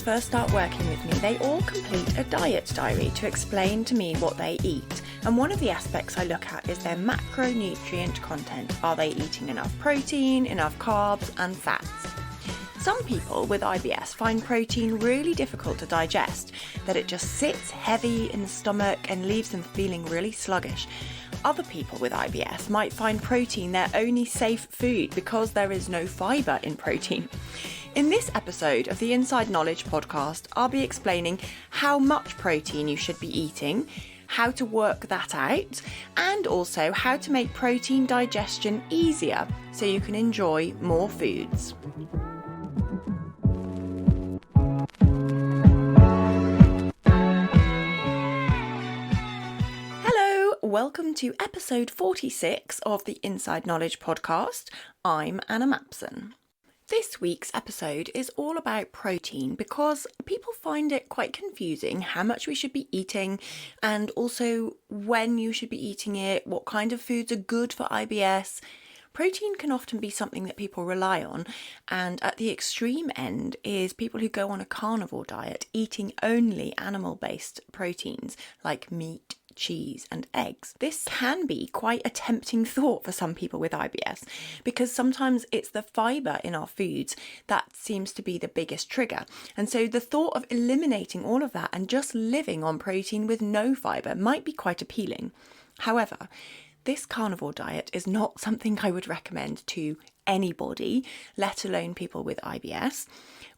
first start working with me, they all complete a diet diary to explain to me what they eat. And one of the aspects I look at is their macronutrient content. Are they eating enough protein, enough carbs and fats? Some people with IBS find protein really difficult to digest, that it just sits heavy in the stomach and leaves them feeling really sluggish. Other people with IBS might find protein their only safe food because there is no fibre in protein. In this episode of the Inside Knowledge podcast, I'll be explaining how much protein you should be eating, how to work that out, and also how to make protein digestion easier so you can enjoy more foods. Welcome to episode 46 of the Inside Knowledge podcast. I'm Anna Mapson. This week's episode is all about protein because people find it quite confusing how much we should be eating and also when you should be eating it, what kind of foods are good for IBS. Protein can often be something that people rely on, and at the extreme end is people who go on a carnivore diet, eating only animal-based proteins like meat, cheese and eggs. This can be quite a tempting thought for some people with IBS because sometimes it's the fibre in our foods that seems to be the biggest trigger. And so the thought of eliminating all of that and just living on protein with no fibre might be quite appealing. However, this carnivore diet is not something I would recommend to anybody, let alone people with IBS.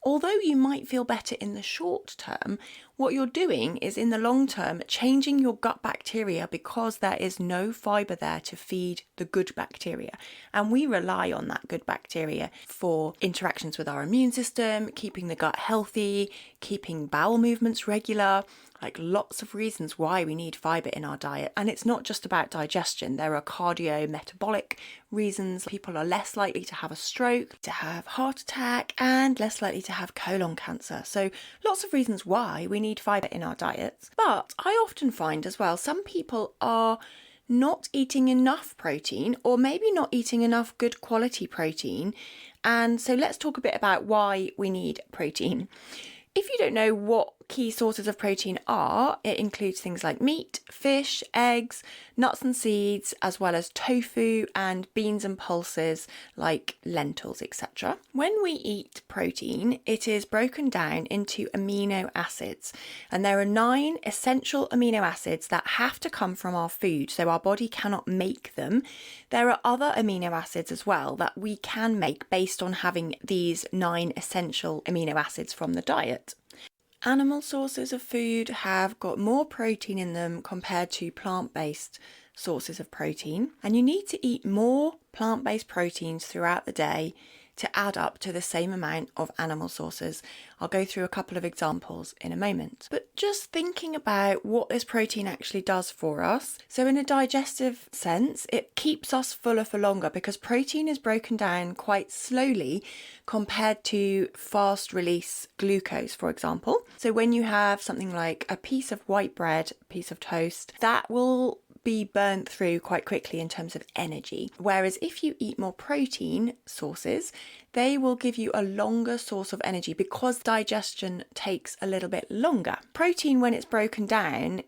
Although you might feel better in the short term, what you're doing is in the long term changing your gut bacteria because there is no fibre there to feed the good bacteria. And we rely on that good bacteria for interactions with our immune system, keeping the gut healthy, keeping bowel movements regular, like lots of reasons why we need fibre in our diet. And it's not just about digestion. There are cardio-metabolic reasons. People are less likely to have a stroke, to have heart attack, and less likely to have colon cancer. So lots of reasons why we need fibre in our diets. But I often find as well, some people are not eating enough protein or maybe not eating enough good quality protein. And so let's talk a bit about why we need protein. If you don't know what key sources of protein are, it includes things like meat, fish, eggs, nuts and seeds, as well as tofu and beans and pulses like lentils, etc. When we eat protein, it is broken down into amino acids, and there are 9 essential amino acids that have to come from our food, so our body cannot make them. There are other amino acids as well that we can make based on having these 9 essential amino acids from the diet. Animal sources of food have got more protein in them compared to plant-based sources of protein, and you need to eat more plant-based proteins throughout the day to add up to the same amount of animal sources. I'll go through a couple of examples in a moment. But just thinking about what this protein actually does for us. So in a digestive sense, it keeps us fuller for longer because protein is broken down quite slowly compared to fast release glucose, for example. So when you have something like a piece of white bread, a piece of toast, that will be burnt through quite quickly in terms of energy. Whereas if you eat more protein sources, they will give you a longer source of energy because digestion takes a little bit longer. Protein, when it's broken down,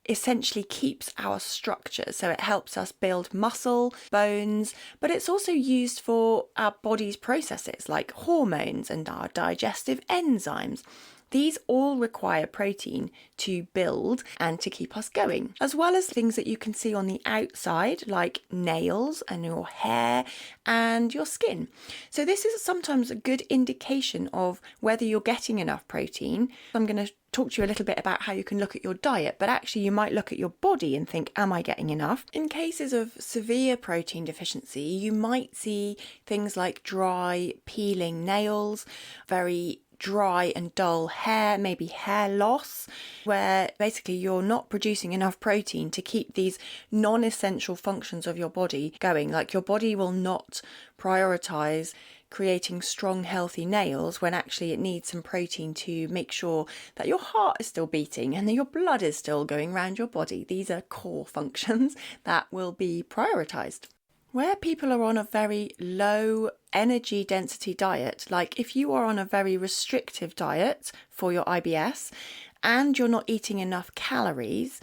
essentially keeps our structure, so it helps us build muscle, bones, but it's also used for our body's processes like hormones and our digestive enzymes. These all require protein to build and to keep us going, as well as things that you can see on the outside, like nails and your hair and your skin. So this is sometimes a good indication of whether you're getting enough protein. I'm going to talk to you a little bit about how you can look at your diet, but actually you might look at your body and think, am I getting enough? In cases of severe protein deficiency, you might see things like dry, peeling nails, very dry and dull hair, maybe hair loss, where basically you're not producing enough protein to keep these non-essential functions of your body going. Like your body will not prioritize creating strong, healthy nails when actually it needs some protein to make sure that your heart is still beating and that your blood is still going around your body. These are core functions that will be prioritized. Where people are on a very low energy density diet, like if you are on a very restrictive diet for your IBS and you're not eating enough calories,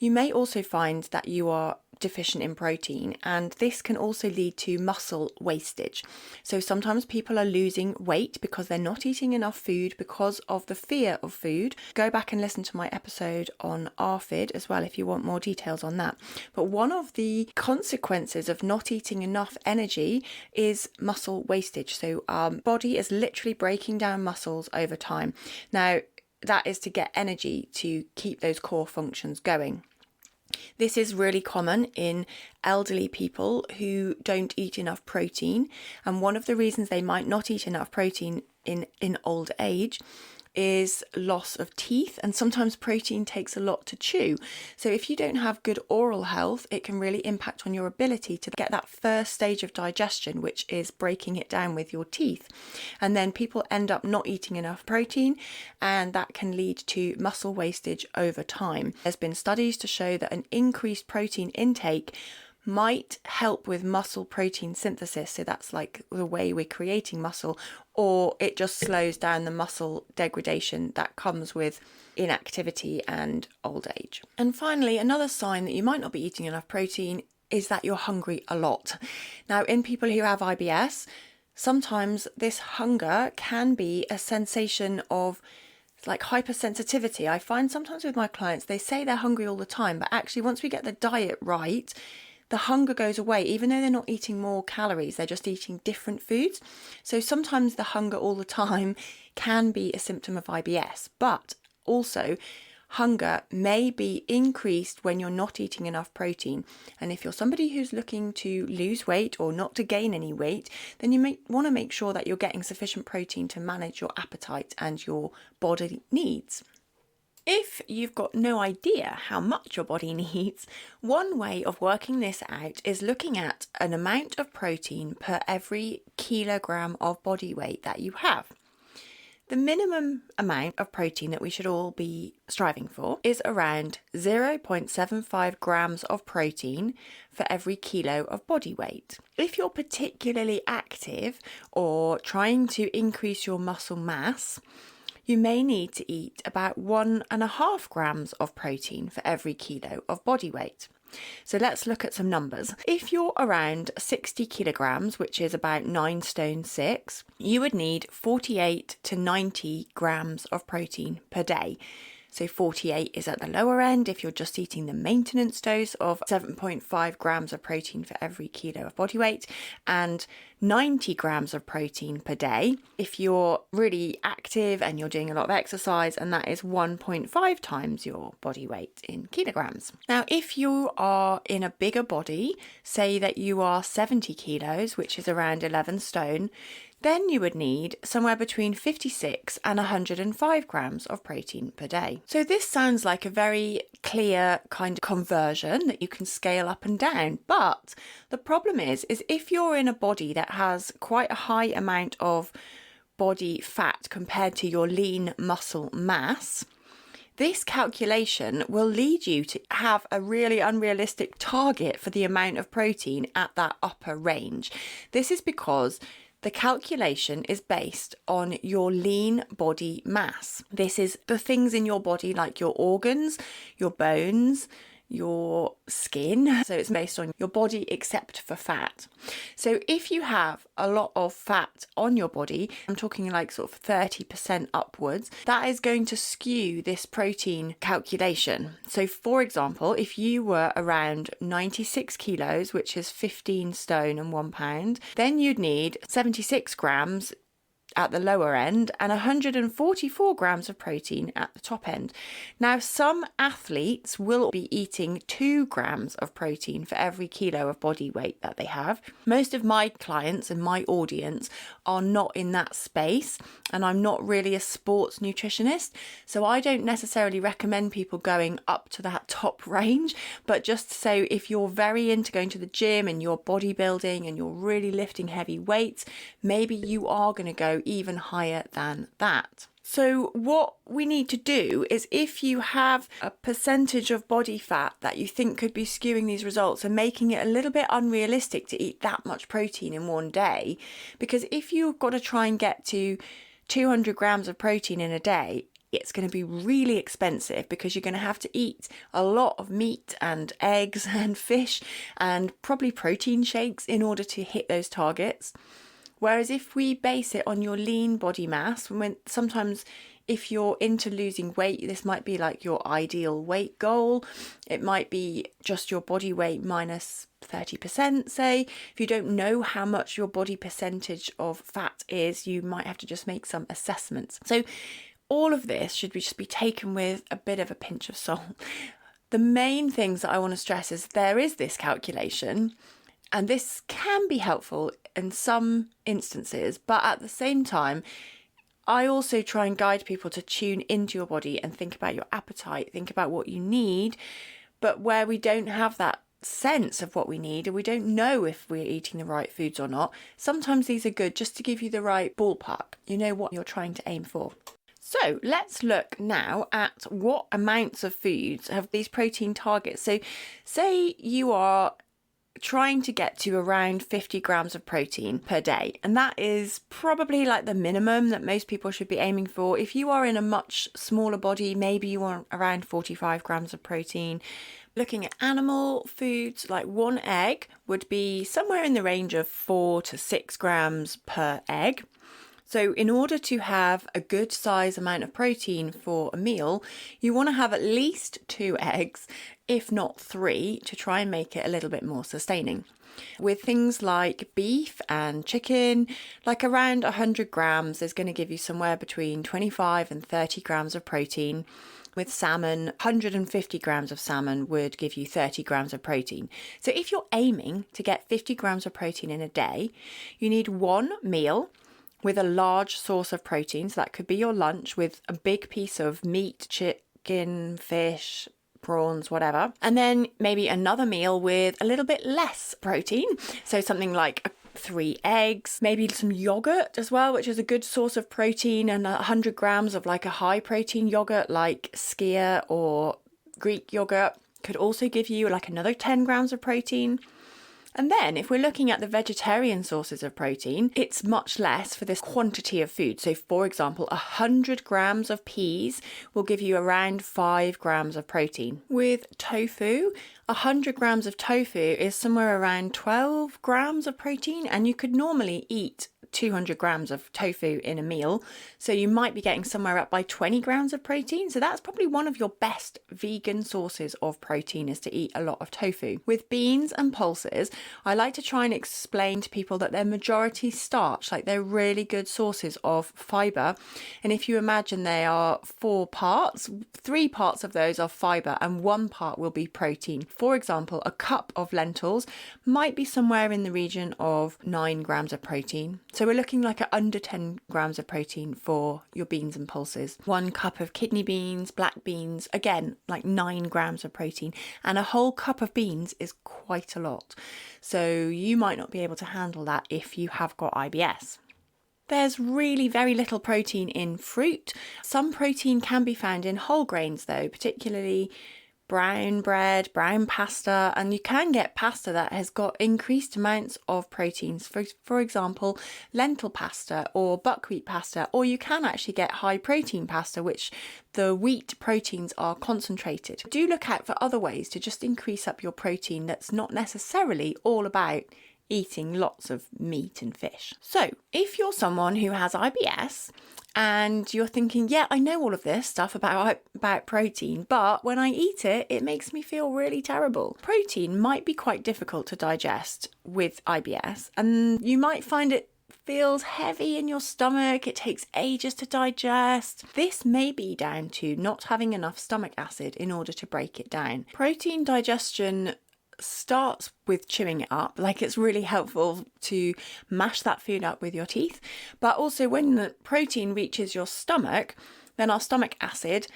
you may also find that you are deficient in protein, and this can also lead to muscle wastage. So sometimes people are losing weight because they're not eating enough food because of the fear of food. Go back and listen to my episode on ARFID as well if you want more details on that. But one of the consequences of not eating enough energy is muscle wastage. So our body is literally breaking down muscles over time. Now, that is to get energy to keep those core functions going. This is really common in elderly people who don't eat enough protein. And one of the reasons they might not eat enough protein in old age is loss of teeth, and sometimes protein takes a lot to chew. So if you don't have good oral health, it can really impact on your ability to get that first stage of digestion, which is breaking it down with your teeth. And then people end up not eating enough protein, and that can lead to muscle wastage over time. There's been studies to show that an increased protein intake might help with muscle protein synthesis, so that's like the way we're creating muscle, or it just slows down the muscle degradation that comes with inactivity and old age. And finally, another sign that you might not be eating enough protein is that you're hungry a lot. Now, in people who have IBS, sometimes this hunger can be a sensation of like hypersensitivity. I find sometimes with my clients, they say they're hungry all the time, but actually once we get the diet right, the hunger goes away. Even though they're not eating more calories, they're just eating different foods. So sometimes the hunger all the time can be a symptom of IBS, but also hunger may be increased when you're not eating enough protein. And if you're somebody who's looking to lose weight or not to gain any weight, then you may want to make sure that you're getting sufficient protein to manage your appetite and your body needs. If you've got no idea how much your body needs, one way of working this out is looking at an amount of protein per every kilogram of body weight that you have. The minimum amount of protein that we should all be striving for is around 0.75 grams of protein for every kilo of body weight. If you're particularly active or trying to increase your muscle mass, you may need to eat about 1.5 grams of protein for every kilo of body weight. So let's look at some numbers. If you're around 60 kilograms, which is about 9 stone 6, you would need 48 to 90 grams of protein per day. So 48 is at the lower end if you're just eating the maintenance dose of 7.5 grams of protein for every kilo of body weight, and 90 grams of protein per day if you're really active and you're doing a lot of exercise, and that is 1.5 times your body weight in kilograms. Now, if you are in a bigger body, say that you are 70 kilos, which is around 11 stone, then you would need somewhere between 56 and 105 grams of protein per day. So this sounds like a very clear kind of conversion that you can scale up and down. But the problem is if you're in a body that has quite a high amount of body fat compared to your lean muscle mass, this calculation will lead you to have a really unrealistic target for the amount of protein at that upper range. This is because the calculation is based on your lean body mass. This is the things in your body like your organs, your bones, your skin. So it's based on your body except for fat. So if you have a lot of fat on your body, I'm talking like sort of 30% upwards, that is going to skew this protein calculation. So for example, if you were around 96 kilos, which is 15 stone and 1 pound, then you'd need 76 grams at the lower end and 144 grams of protein at the top end. Now, some athletes will be eating 2 grams of protein for every kilo of body weight that they have. Most of my clients and my audience are not in that space, and I'm not really a sports nutritionist, so I don't necessarily recommend people going up to that top range. But just so if you're very into going to the gym and you're bodybuilding and you're really lifting heavy weights, maybe you are going to go even higher than that. So what we need to do is, if you have a percentage of body fat that you think could be skewing these results and making it a little bit unrealistic to eat that much protein in one day, because if you've got to try and get to 200 grams of protein in a day, it's going to be really expensive, because you're going to have to eat a lot of meat and eggs and fish and probably protein shakes in order to hit those targets. Whereas if we base it on your lean body mass, sometimes if you're into losing weight, this might be like your ideal weight goal. It might be just your body weight minus 30%, say. If you don't know how much your body percentage of fat is, you might have to just make some assessments. So all of this should just be taken with a bit of a pinch of salt. The main things that I want to stress is there is this calculation, and this can be helpful in some instances, but at the same time, I also try and guide people to tune into your body and think about your appetite, think about what you need. But where we don't have that sense of what we need, and we don't know if we're eating the right foods or not, sometimes these are good just to give you the right ballpark. You know what you're trying to aim for. So let's look now at what amounts of foods have these protein targets. So say you are trying to get to around 50 grams of protein per day, and that is probably like the minimum that most people should be aiming for. If you are in a much smaller body, maybe you want around 45 grams of protein. Looking at animal foods, like one egg would be somewhere in the range of 4 to 6 grams per egg. So in order to have a good size amount of protein for a meal, you want to have at least 2 eggs, if not 3, to try and make it a little bit more sustaining. With things like beef and chicken, like around 100 grams is going to give you somewhere between 25 and 30 grams of protein. With salmon, 150 grams of salmon would give you 30 grams of protein. So if you're aiming to get 50 grams of protein in a day, you need one meal with a large source of protein. So that could be your lunch with a big piece of meat, chicken, fish, prawns, whatever. And then maybe another meal with a little bit less protein. So something like 3 eggs, maybe some yogurt as well, which is a good source of protein, and 100 grams of like a high protein yogurt like skyr or Greek yogurt could also give you like another 10 grams of protein. And then if we're looking at the vegetarian sources of protein, it's much less for this quantity of food. So for example, 100 grams of peas will give you around 5 grams of protein. With tofu, 100 grams of tofu is somewhere around 12 grams of protein, and you could normally eat 200 grams of tofu in a meal. So you might be getting somewhere up by 20 grams of protein. So that's probably one of your best vegan sources of protein, is to eat a lot of tofu. With beans and pulses, I like to try and explain to people that they're majority starch, like they're really good sources of fiber. And if you imagine they are 4 parts, 3 parts of those are fiber and 1 part will be protein. For example, a cup of lentils might be somewhere in the region of 9 grams of protein. So we're looking like at under 10 grams of protein for your beans and pulses. 1 cup of kidney beans, black beans, again, like 9 grams of protein. And a whole cup of beans is quite a lot. So you might not be able to handle that if you have got IBS. There's really very little protein in fruit. Some protein can be found in whole grains though, particularly brown bread, brown pasta, and you can get pasta that has got increased amounts of proteins. For example, lentil pasta or buckwheat pasta, or you can actually get high protein pasta, which the wheat proteins are concentrated. Do look out for other ways to just increase up your protein that's not necessarily all about eating lots of meat and fish. So if you're someone who has IBS and you're thinking, yeah, I know all of this stuff about protein, but when I eat it, it makes me feel really terrible. Protein might be quite difficult to digest with IBS, and you might find it feels heavy in your stomach. It takes ages to digest. This may be down to not having enough stomach acid in order to break it down. Protein digestion starts with chewing it up. Like, it's really helpful to mash that food up with your teeth, but also when the protein reaches your stomach, then our stomach acid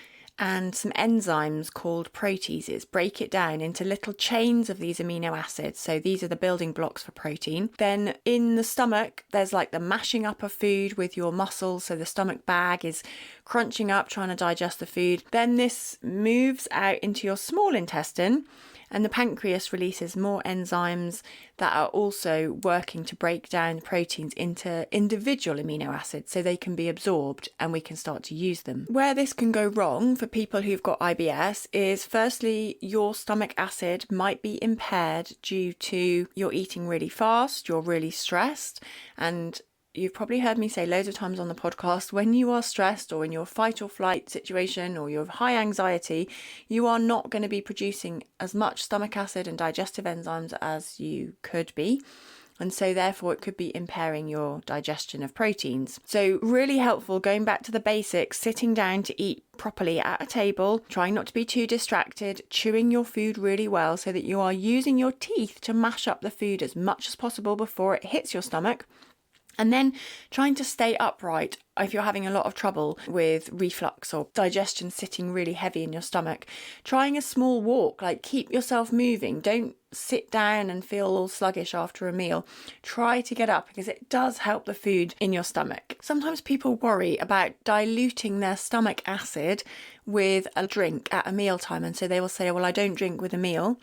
and some enzymes called proteases break it down into little chains of these amino acids. So these are the building blocks for protein. Then in the stomach, there's like the mashing up of food with your muscles. So the stomach bag is crunching up, trying to digest the food. Then this moves out into your small intestine, and the pancreas releases more enzymes that are also working to break down proteins into individual amino acids so they can be absorbed and we can start to use them. Where this can go wrong for people who've got IBS is, firstly, your stomach acid might be impaired due to you're eating really fast, you're really stressed, and you've probably heard me say loads of times on the podcast, when you are stressed or in your fight or flight situation or you have high anxiety, you are not going to be producing as much stomach acid and digestive enzymes as you could be. And so therefore it could be impairing your digestion of proteins. So really helpful, going back to the basics, sitting down to eat properly at a table, trying not to be too distracted, chewing your food really well so that you are using your teeth to mash up the food as much as possible before it hits your stomach. And then trying to stay upright if you're having a lot of trouble with reflux or digestion sitting really heavy in your stomach. Trying a small walk, like keep yourself moving. Don't sit down and feel all sluggish after a meal. Try to get up because it does help the food in your stomach. Sometimes people worry about diluting their stomach acid with a drink at a mealtime, and so they will say, well, I don't drink with a meal.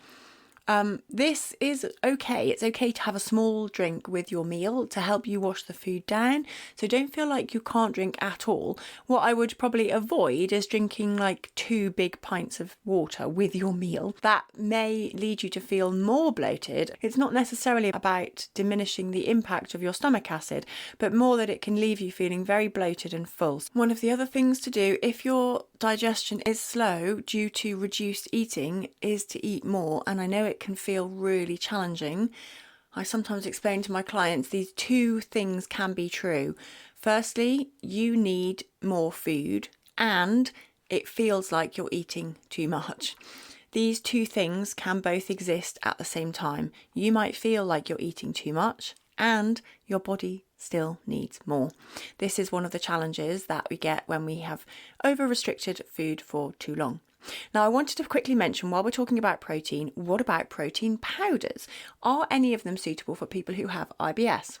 This is okay. It's okay to have a small drink with your meal to help you wash the food down. So don't feel like you can't drink at all. What I would probably avoid is drinking like 2 big pints of water with your meal. That may lead you to feel more bloated. It's not necessarily about diminishing the impact of your stomach acid, but more that it can leave you feeling very bloated and full. One of the other things to do if your digestion is slow due to reduced eating is to eat more. And I know it can feel really challenging. I sometimes explain to my clients these 2 things can be true. Firstly, you need more food and it feels like you're eating too much. These 2 things can both exist at the same time. You might feel like you're eating too much and your body still needs more. This is one of the challenges that we get when we have over-restricted food for too long. Now, I wanted to quickly mention, while we're talking about protein, what about protein powders? Are any of them suitable for people who have IBS?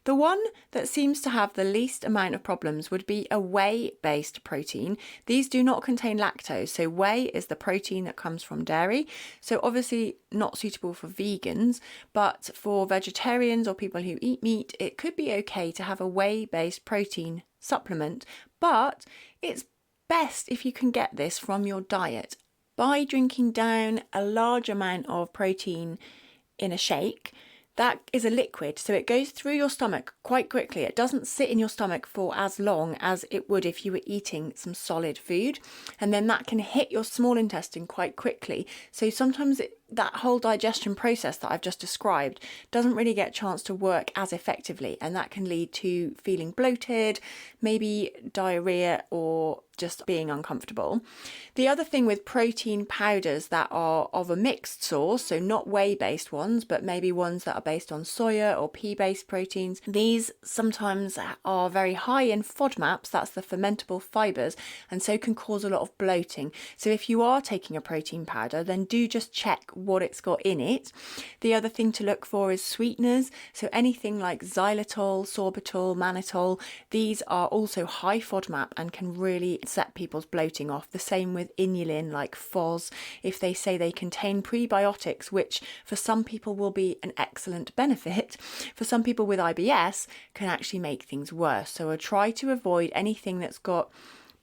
The one that seems to have the least amount of problems would be a whey-based protein. These do not contain lactose, so whey is the protein that comes from dairy. So obviously not suitable for vegans, but for vegetarians or people who eat meat, it could be okay to have a whey-based protein supplement, but it's best if you can get this from your diet. By drinking down a large amount of protein in a shake, that is a liquid, so it goes through your stomach quite quickly. It doesn't sit in your stomach for as long as it would if you were eating some solid food. And then that can hit your small intestine quite quickly. So sometimes that whole digestion process that I've just described doesn't really get a chance to work as effectively. And that can lead to feeling bloated, maybe diarrhea, or just being uncomfortable. The other thing with protein powders that are of a mixed source, so not whey-based ones, but maybe ones that are based on soya or pea-based proteins, these sometimes are very high in FODMAPs, that's the fermentable fibres, and so can cause a lot of bloating. So if you are taking a protein powder, then do just check what it's got in it. The other thing to look for is sweeteners, so anything like xylitol, sorbitol, mannitol, these are also high FODMAP and can really set people's bloating off. The same with inulin, like FOS, if they say they contain prebiotics, which for some people will be an excellent benefit, for some people with IBS can actually make things worse. So I try to avoid anything that's got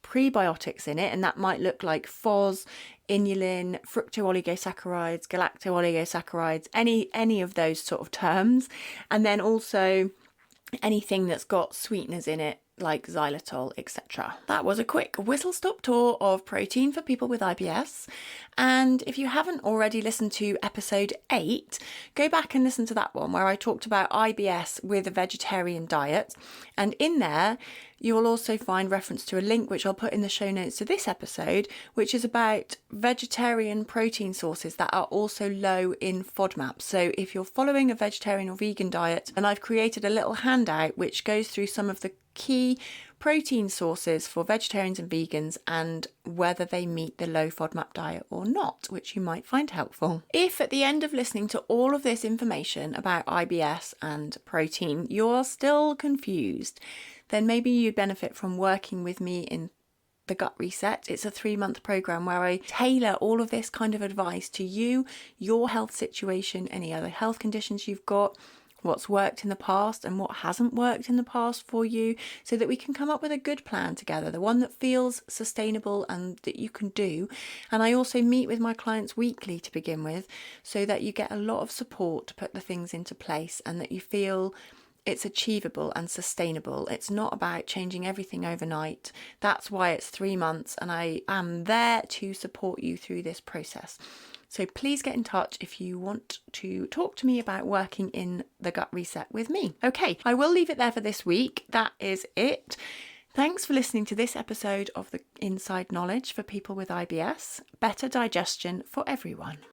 prebiotics in it, and that might look like FOS, inulin, fructooligosaccharides, galactooligosaccharides, any of those sort of terms, and then also anything that's got sweeteners in it like xylitol, etc. That was a quick whistle-stop tour of protein for people with IBS. And if you haven't already listened to episode 8, go back and listen to that one where I talked about IBS with a vegetarian diet. And in there, You will also find reference to a link which I'll put in the show notes to this episode, which is about vegetarian protein sources that are also low in FODMAP. So if you're following a vegetarian or vegan diet, and I've created a little handout which goes through some of the key protein sources for vegetarians and vegans and whether they meet the low FODMAP diet or not, which you might find helpful. If at the end of listening to all of this information about IBS and protein, you're still confused, then maybe you'd benefit from working with me in the Gut Reset. It's a 3-month program where I tailor all of this kind of advice to you, your health situation, any other health conditions you've got, what's worked in the past and what hasn't worked in the past for you, so that we can come up with a good plan together, the one that feels sustainable and that you can do. And I also meet with my clients weekly to begin with, so that you get a lot of support to put the things into place and that you feel it's achievable and sustainable. It's not about changing everything overnight. That's why it's 3 months, and I am there to support you through this process. So please get in touch if you want to talk to me about working in the Gut Reset with me. Okay, I will leave it there for this week. That is it. Thanks for listening to this episode of the Inside Knowledge for people with IBS. Better digestion for everyone.